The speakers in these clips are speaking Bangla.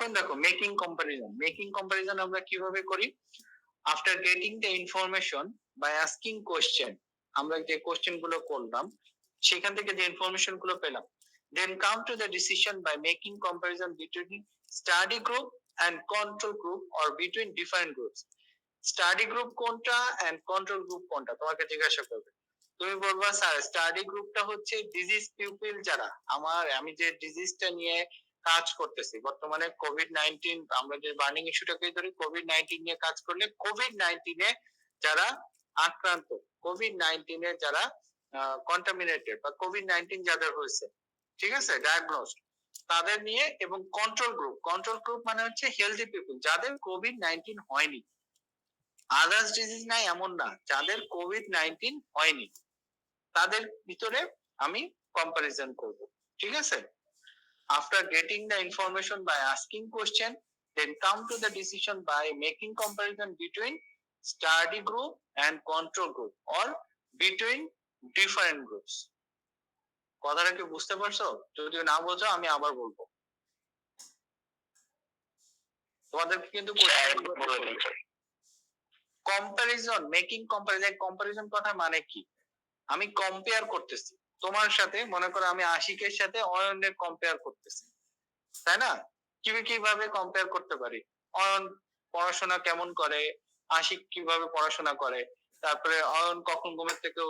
এখন দেখো মেকিং কম্পারিজন আমরা কিভাবে করি? After getting the information by asking question, আমরা যে কোশ্চেন গুলো করলাম সেখান থেকে যে ইনফরমেশন গুলো পেলাম, then come to the decision by making comparison between study group and control group or between different groups. Study group কোনটা অ্যান্ড কন্ট্রোল গ্রুপ কোনটা তোমাকে জিজ্ঞাসা করবে, তুমি বলবা স্যার স্টাডি গ্রুপটা হচ্ছে ডিজিজ পিউপিল যারা, আমি যে ডিজিজটা নিয়ে কাজ করতেছি বর্তমানে কোভিড-19, আমরা যে বার্নিং ইস্যুটাকে ধরি, কোভিড-19 নিয়ে কাজ করলে কোভিড-19 এ যারা আক্রান্ত, কোভিড-19 এ যারা কন্টামিনেটেড বা কোভিড-19 যাদের হয়েছে, ঠিক আছে, ডায়াগনোসড, তাদের নিয়ে, এবং কন্ট্রোল গ্রুপ মানে হচ্ছে হেলদি পিপল যাদের কোভিড-19 হয়নি, আদার্স ডিজিজ নাই এমন না, যাদের কোভিড-19 হয়নি তাদের ভিতরে আমি কম্পারিজন করব, ঠিক আছে। After getting the information by asking question, then come to the decision by making comparison between study group and control group or between different groups. কথাটা কি বুঝতে পারছো? যদি না বোঝো আমি আবার বলবো, তোমাদেরকে কিন্তু কম্পারিজন, মেকিং কম্পারিজন কথা মানে কি? আমি কম্পেয়ার করতেছি তোমার সাথে, মনে করো আমি আশিকের সাথে অয়নের কম্পেয়ার করতেছি, তাই না? কিভাবে কম্পেয়ার করতে পারি? অয়ন পড়াশোনা কেমন করে, আশিক কিভাবে পড়াশোনা করে, তারপরে অয়ন কখন ঘুমের থেকে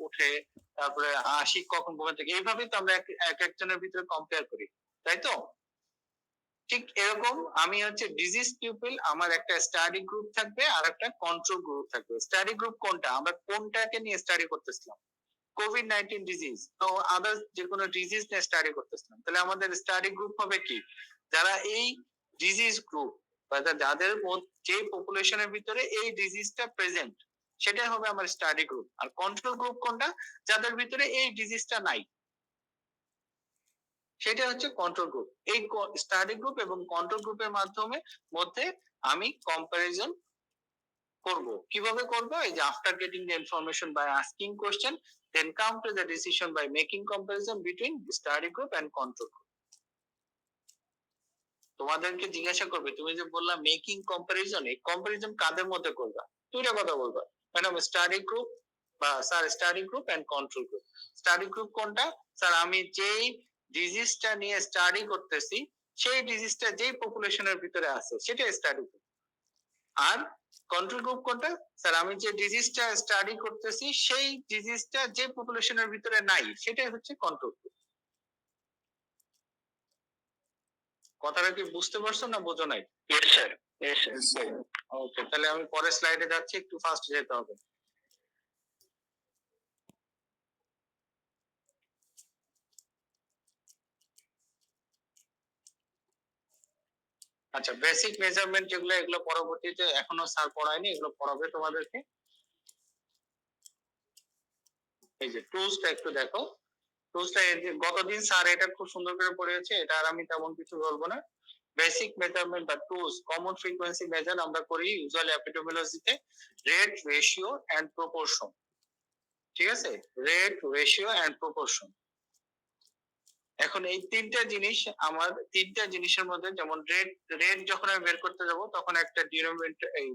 উঠে, তারপরে আশিক কখন ঘুমের থেকে, এইভাবেই তো আমরা এক একজনের ভিতরে কম্পেয়ার করি, তাই তো? ঠিক এরকম আমি হচ্ছে ডিজিজ পিপল, আমার একটা স্টাডি গ্রুপ থাকবে আর একটা কন্ট্রোল গ্রুপ থাকবে। স্টাডি গ্রুপ কোনটা? আমরা কোনটাকে নিয়ে স্টাডি করতেছিলাম? কোভিড-19 ডিজিজ, তো আদার্স যে কোনো ডিজিজ নিয়ে স্টাডি করতেছিলাম, তাহলে আমাদের স্টাডি গ্রুপ হবে কি? যারা এই ডিজিজ গ্রুপ বা যাদের যে পপুলেশনের ভিতরে এই ডিজিজটা প্রেজেন্ট, সেটাই হবে আমার স্টাডি গ্রুপ। আর কন্ট্রোল গ্রুপ কোনটা? যাদের ভিতরে এই ডিজিজটা নাই, সেটা হচ্ছে কন্ট্রোল গ্রুপ। এই স্টাডি গ্রুপ এবং কন্ট্রোল গ্রুপের মাধ্যমে মধ্যে আমি কম্পারিজন করব। কিভাবে করব? এই যে after getting the information by asking question, then come to the decision by making comparison between study group and control group. তোমাদেরকে জিজ্ঞাসা করবে, তুমি যে বললা মেকিং কম্পারিজন, এই কম্পারিজন কাদের মধ্যে করবা? দুইটা কথা বলবা, ম্যাডাম স্টাডি গ্রুপ বা sir study group and control group. Study group কোনটা? স্যার আমি যেই ডিজিজটা নিয়ে স্টাডি করতেছি সেই ডিজিজটা যেই পপুলেশনের ভিতরে আছে সেটা স্টাডি গ্রুপ। আর কন্ট্রোল গ্রুপ কোনটা? স্যার আমি যে ডিজিজটা স্টাডি করতেছি সেই ডিজিজটা যে পপুলেশনের ভিতরে নাই সেটাই হচ্ছে কন্ট্রোল গ্রুপ। কথাটা কি বুঝতে পারছো না বোঝো নাই? Yes sir, yes sir. Okay, তাহলে আমি পরের স্লাইডে যাচ্ছি, একটু ফাস্ট যেতে হবে। আচ্ছা, বেসিক মেজারমেন্ট যেগুলো, এগুলো পরবর্তীতে এখনো স্যার পড়ায়নি, এগুলো পড়াবে তোমাদেরকে। এই যে টুলসটা একটু দেখো, টুলসটা গতদিন স্যার এটা খুব সুন্দর করে পড়িয়েছে, এটা আর আমি তেমন কিছু বলবো না। বেসিক মেজারমেন্ট বা টুলস, কমন ফ্রিকোয়েন্সি মেজার আমরা করি ইউজুয়ালি এপিডেমিওলজিতে রেট, রেশিও এন্ড প্রপোর্শন, ঠিক আছে? Rate, ratio and proportion. এখন এই তিনটা জিনিস, আমার তিনটা জিনিসের মধ্যে, যেমন রেট যখন আমি বের করতে যাব তখন একটা ডিনোমিনেটর, এই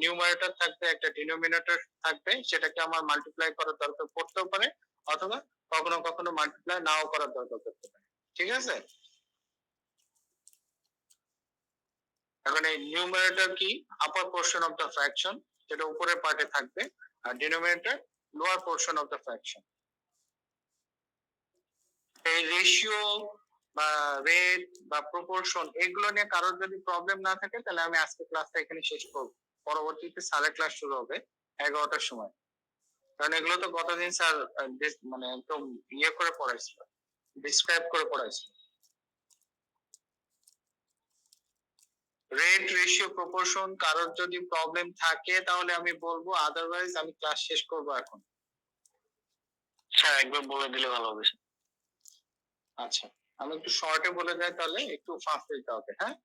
নিউমারেটর থাকবে, একটা ডিনোমিনেটর থাকবে, সেটাকে আমার মাল্টিপ্লাই করার দরকার পড়তেও পারে, অথবা কখনো কখনো মাল্টিপ্লাই নাও করার দরকার পড়তে পারে, ঠিক আছে? এখন এই নিউমারেটর কি? Upper portion of the fraction, যেটা উপরের পার্টে থাকবে, আর denominator lower portion of the fraction. এই রেশিও বা রেট বা প্রপোর্শন, এগুলো নিয়ে কারোর যদি প্রবলেম না থাকে তাহলে আমি আজকে ক্লাসটা এখানে শেষ করব। পরবর্তীতে স্যারের ক্লাস শুরু হবে 11টার সময়, কারণ এগুলো তো গতদিন স্যার মানে একদম ইয়ে করে পড়াইছিল, ডিসক্রাইব করে পড়াইছিল। রেট, রেশিও, প্রপোর্শন কারোর যদি প্রবলেম থাকে তাহলে আমি বলবো, আদারওয়াইজ আমি ক্লাস শেষ করব এখন। স্যার একবার বলে দিলে ভালো হবে। আচ্ছা, আমি একটু শর্টে বলে যাই, তাহলে একটু ফাস্ট দিতে হবে, হ্যাঁ?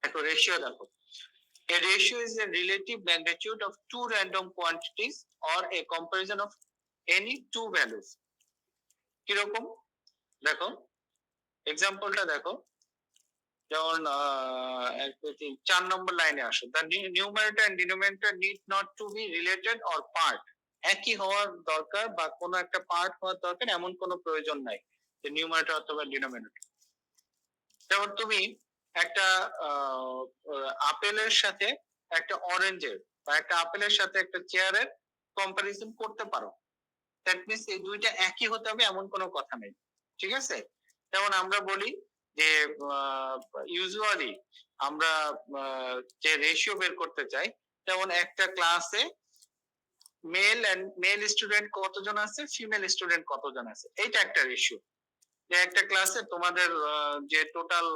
দেখো রেশিও, দেখো a ratio is a relative magnitude of two random quantities or a comparison of any two values. কিরকম? দেখো এক্সাম্পলটা দেখো, যেমন 4 নম্বর লাইনে আসো, the numerator and denominator need not to be related or part, একই হওয়ার দরকার বা কোনো একটা পার্ট হওয়ার দরকার এমন কোনো প্রয়োজন নাই যে নিউমারেটর অথবা ডিনোমিনেটর। যেমন তুমি একটা আপেলের সাথে একটা অরেঞ্জের বা একটা আপেলের সাথে একটা চেয়ারের কম্পারিজন করতে পারো, দ্যাট মিনস এই দুইটা একই হতে হবে এমন কোনো কথা নেই, ঠিক আছে? যেমন আমরা বলি যে ইউজুয়ালি আমরা যে রেশিও বের করতে চাই, যেমন একটা ক্লাসে মেল স্টুডেন্ট কতজন আছে, ফিমেল স্টুডেন্ট কতজন আছে, এইটা একটা রেশিও। যে একটা ক্লাসে তোমাদের যে টোটাল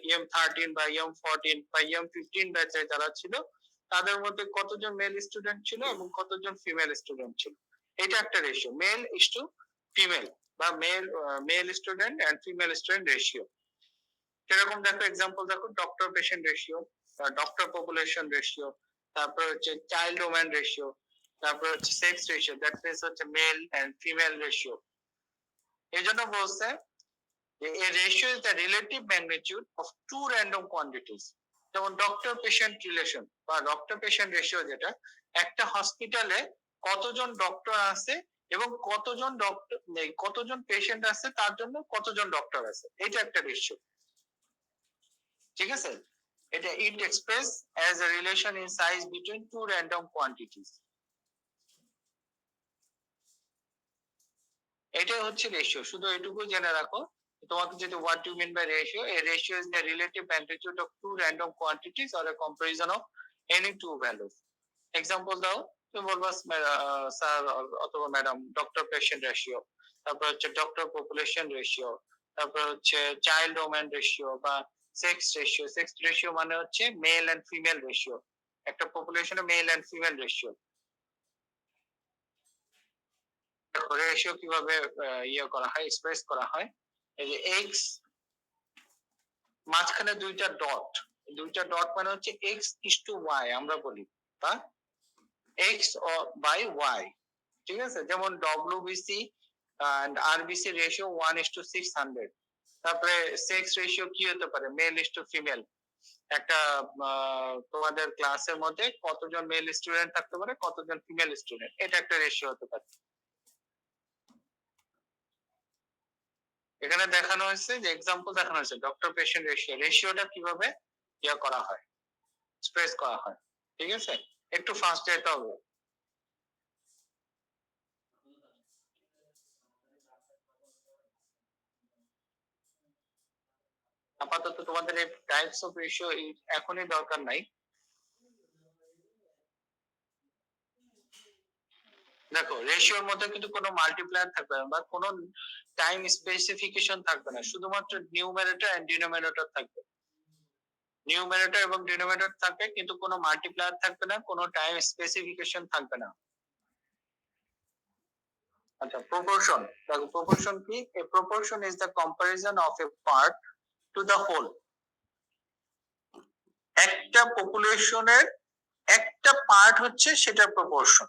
EM13 বা EM14 বা EM15 ব্যাচে যারা ছিল তাদের মধ্যে কতজন মেল স্টুডেন্ট ছিল এবং কতজন ফিমেল স্টুডেন্ট ছিল, এটা একটা ratio, male is to female বা male student and female student ratio. সেরকম দেখো এক্সাম্পল দেখো, doctor patient ratio, doctor population ratio, তারপর হচ্ছে চাইল্ড ওম্যান রেশিও, তারপর হচ্ছে সেক্স রেশিও, দ্যাট মিনস হচ্ছে মেল এন্ড ফিমেল রেশিও। এই জন্য বলছে a ratio is the relative magnitude of two random quantities, যেমন ডক্টর পেশেন্ট রিলেশন বা ডক্টর পেশেন্ট রেশিও, যেটা একটা হসপিটালে কতজন ডক্টর আছে এবং কতজন পেশেন্ট আছে তার জন্য কতজন ডক্টর আছে, এটা একটা রেশিও, ঠিক আছে? এটা it express as a relation in size between two random quantities. এটাই হচ্ছে রেশিও, শুধু এটুকু জেনে রাখো। তোমাকে যদি what you mean by ratio, a ratio is the relative magnitude of two random quantities or a comparison of any two values. Example দাও, তুমি বলবা স্যার অথবা ম্যাডাম ডক্টর পেশেন্ট রেশিও, তারপর হচ্ছে ডক্টর পপুলেশন রেশিও, তারপর হচ্ছে চাইল্ড ওম্যান রেশিও বা সেক্স রেশিও। সেক্স রেশিও মানে হচ্ছে মেল এন্ড ফিমেল রেশিও, একটা পপুলেশনে male and female ratio. Ratio কিভাবে ইয়ে করা হয়, এক্সপ্রেস করা হয়, এই যে এক্স মাঝখানে দুইটা ডট মানে হচ্ছে এক্স ইস টু ওয়াই আমরা বলি, বা এক্স বাই ওয়াই, ঠিক আছে? যেমন ডব্লিউবিসি এন্ড আরবিসি রেশিও 1:600। তারপরে সেক্স রেশিও কি হতে পারে, মেল ইস টু ফিমেল, একটা তোমাদের ক্লাসের মধ্যে কতজন মেল স্টুডেন্ট থাকতে পারে কতজন ফিমেল স্টুডেন্ট, এটা একটা রেশিও হতে পারে। এখানে দেখানো হয়েছে যে এক্সাম্পল দেখানো হয়েছে ডক্টর পেশেন্ট রেশিও, রেশিওটা কিভাবে ইয়ে করা হয়, এক্সপ্রেস করা হয়, ঠিক আছে? একটু ফাস্ট যেতে হবে। আপাতত তোমাদের এই টাইপস অফ রেশিও এখনই দরকার নাই। দেখো রেশিওর মধ্যে কিন্তু কোনো মাল্টিপ্লায়ার থাকবে না বা কোনো টাইম স্পেসিফিকেশন থাকবে না, শুধুমাত্র নিউমারেটর এন্ড ডিনোমিনেটর থাকবে। নিউমারেটর এবং ডিনোমিনেটর থাকবে কিন্তু কোনো মাল্টিপ্লায়ার থাকবে না, কোনো টাইম স্পেসিফিকেশন থাকবে না। আচ্ছা, প্রপোর্শন দেখো, প্রপোর্শন কি? A proportion is the comparison of a part to the whole. একটা পপুলেশনের একটা পার্ট হচ্ছে সেটার প্রপোর্শন,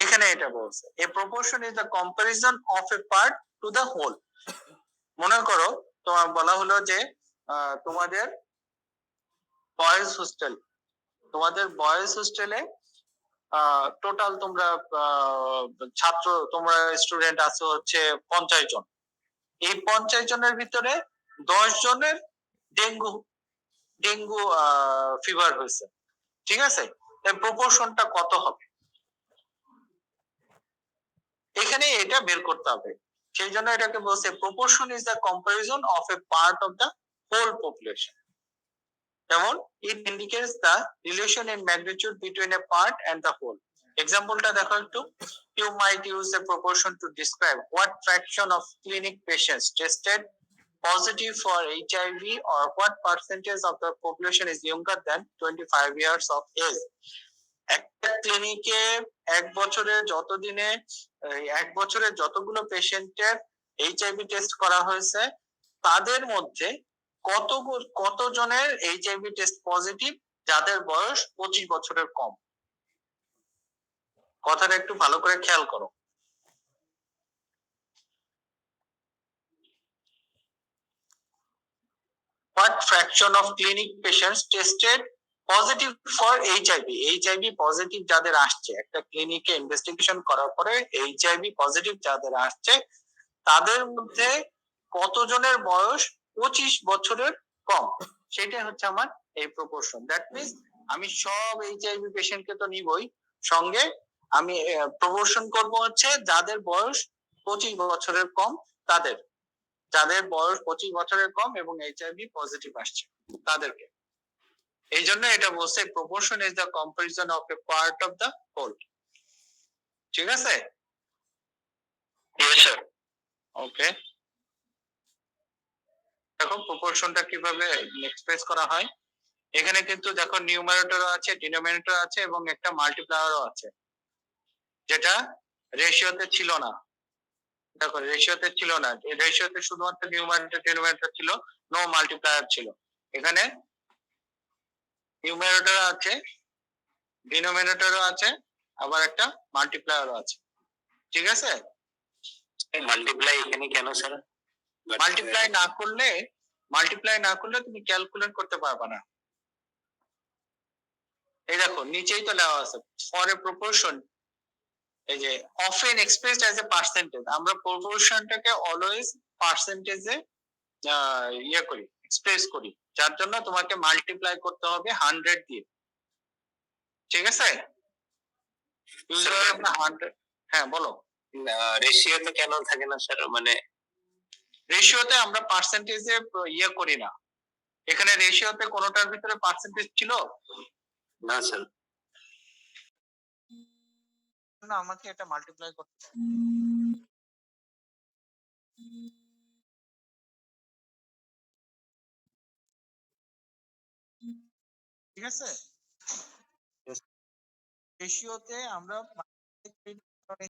এখানে এটা বলছে a proportion is the comparison of a part to the whole. মনে করো তোমার বলা হলো যে তোমাদের বয়েজ হোস্টেল, তোমাদের বয়েজ হোস্টেলে টোটাল তোমরা ছাত্র তোমরা স্টুডেন্ট আছো হচ্ছে 50 জন। এই 50 জনের ভিতরে 10 জনের ডেঙ্গু ডেঙ্গু ফিভার হয়েছে, ঠিক আছে? এর প্রপোর্শনটা কত হবে, এখানে এটা বের করতে হবে। সেই জন্য এটাকে বলছে proportion is the comparison of a part of the whole population. যেমন it indicates the relation in magnitude between a part and the whole. এক্সাম্পলটা দেখো একটু, you might use a proportion to describe what fraction of clinic patients tested positive for HIV or what percentage of the population is younger than 25 years of age. একটা ক্লিনিকে এক বছরে যতগুলো পেশেন্টের HIV টেস্ট করা হয়েছে তাদের মধ্যে কতজনের HIV টেস্ট পজিটিভ যাদের বয়স 25 বছরের কম। কথাটা একটু ভালো করে খেয়াল করো। what fraction of clinic patients tested positive for HIV? HIV positive যাদের আসছে, একটা ক্লিনিকে ইনভেস্টিগেশন করার পরে এইচআইভি পজিটিভ যাদের আসছে, তাদের মধ্যে কতজনের বয়স 25 বছরের কম? সেটাই হচ্ছে আমার এই প্রপোর্শন। দ্যাট মিন্স আমি সব এইচআইভি পেশেন্টকে তো নিবই, সঙ্গে আমি প্রপোর্শন করব হচ্ছে যাদের বয়স 25 বছরের কম, তাদের যাদের বয়স 25 বছরের কম এবং এইচআইভি পজিটিভ আসছে তাদেরকে। এই জন্য এটা বলছে proportion is the comparison of a part of the whole. ঠিক আছে? Yes sir. ওকে, দেখো প্রপোর্শনটা কিভাবে এক্সপ্রেস করা হয়। এখানে কিন্তু দেখো নিউমারেটর আছে, ডিনোমিনেটর আছে এবং একটা মাল্টিপ্লায়ারও আছে, যেটা রেশিওতে ছিল না। দেখো রেশিওতে ছিল না, রেশিওতে শুধুমাত্র নিউমারেটর ডিনোমিনেটর ছিল, নো মাল্টিপ্লায়ার ছিল। এখানে নিউমারেটর আছে, ডিনোমিনেটরও আছে, আবার একটা মাল্টিপ্লায়ারও আছে। ঠিক আছে? মাল্টিপ্লাই এখানে কেন স্যার? মাল্টিপ্লাই না করলে তুমি ক্যালকুলেট করতে পারবে না। এই দেখো নিচেই তো দেওয়া আছে, ফর এ প্রপোর্শন, এই যে often expressed as a percentage, আমরা প্রপোর্শনটাকে অলওয়েজ পার্সেন্টেজে ইয়ে করি, এক্সপ্রেস করি, যার জন্য তোমাকে মাল্টিপ্লাই করতে হবে 100 দিয়ে। ঠিক আছে? ইউজুয়ালি আমরা 100, হ্যাঁ বলো। রেশিওতে কেন থাকে না স্যার? মানে রেশিওতে আমরা পার্সেন্টেজে ইয়ে করি না। এখানে রেশিওতে কোনোটার ভিতরে পার্সেন্টেজ ছিল না স্যার। না, আমাকে এটা মাল্টিপ্লাই করতে হবে। ঠিক আছে? রেশিওতে আমরা